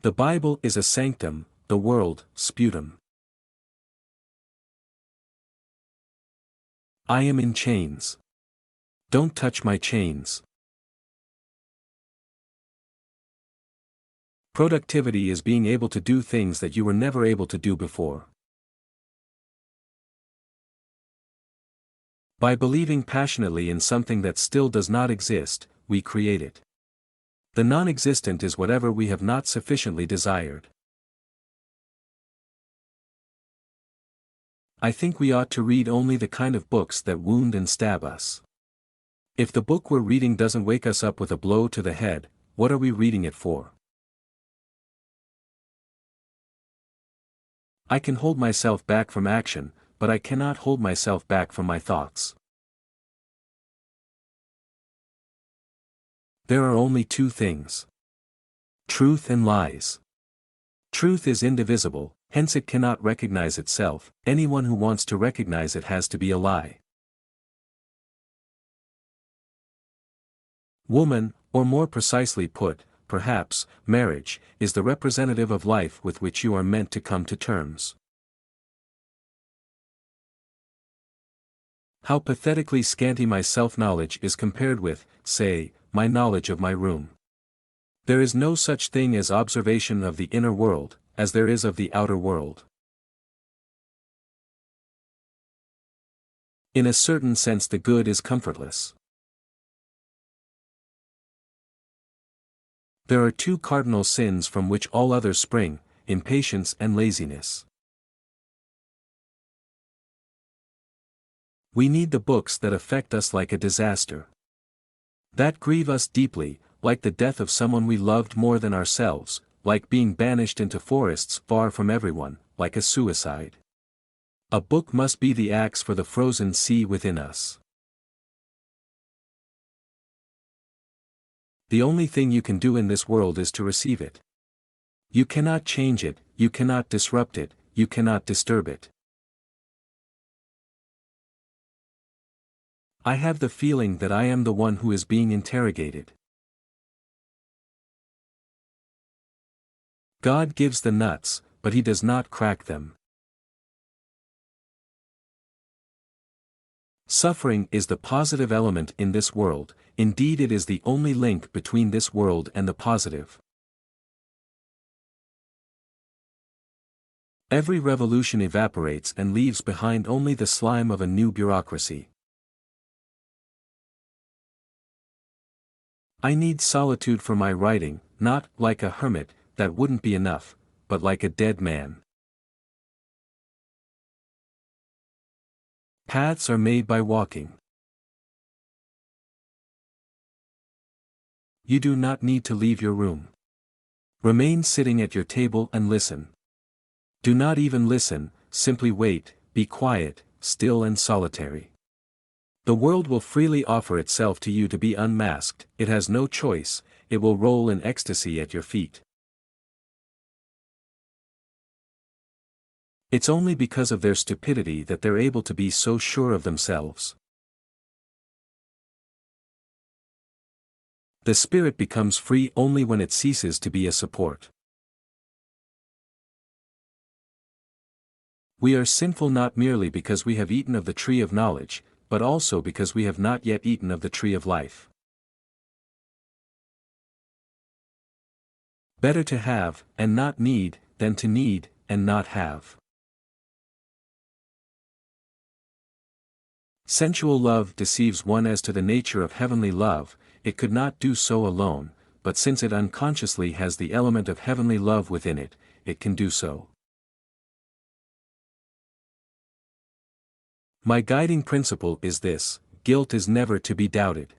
The Bible is a sanctum, the world, sputum. I am in chains. Don't touch my chains. Productivity is being able to do things that you were never able to do before. By believing passionately in something that still does not exist, we create it. The non-existent is whatever we have not sufficiently desired. I think we ought to read only the kind of books that wound and stab us. If the book we're reading doesn't wake us up with a blow to the head, what are we reading it for? I can hold myself back from action, but I cannot hold myself back from my thoughts. There are only two things: truth and lies. Truth is indivisible, hence it cannot recognize itself. Anyone who wants to recognize it has to be a lie. Woman, or more precisely put, perhaps, marriage, is the representative of life with which you are meant to come to terms. How pathetically scanty my self-knowledge is compared with, say, my knowledge of my room. There is no such thing as observation of the inner world, as there is of the outer world. In a certain sense the good is comfortless. There are two cardinal sins from which all others spring: impatience and laziness. We need the books that affect us like a disaster, that grieve us deeply, like the death of someone we loved more than ourselves, like being banished into forests far from everyone, like a suicide. A book must be the axe for the frozen sea within us. The only thing you can do in this world is to receive it. You cannot change it, you cannot disrupt it, you cannot disturb it. I have the feeling that I am the one who is being interrogated. God gives the nuts, but he does not crack them. Suffering is the positive element in this world, indeed it is the only link between this world and the positive. Every revolution evaporates and leaves behind only the slime of a new bureaucracy. I need solitude for my writing, not, like a hermit, that wouldn't be enough, but like a dead man. Paths are made by walking. You do not need to leave your room. Remain sitting at your table and listen. Do not even listen, simply wait, be quiet, still and solitary. The world will freely offer itself to you to be unmasked, it has no choice, it will roll in ecstasy at your feet. It's only because of their stupidity that they're able to be so sure of themselves. The spirit becomes free only when it ceases to be a support. We are sinful not merely because we have eaten of the tree of knowledge, but also because we have not yet eaten of the tree of life. Better to have, and not need, than to need, and not have. Sensual love deceives one as to the nature of heavenly love. It could not do so alone, but since it unconsciously has the element of heavenly love within it, it can do so. My guiding principle is this: guilt is never to be doubted.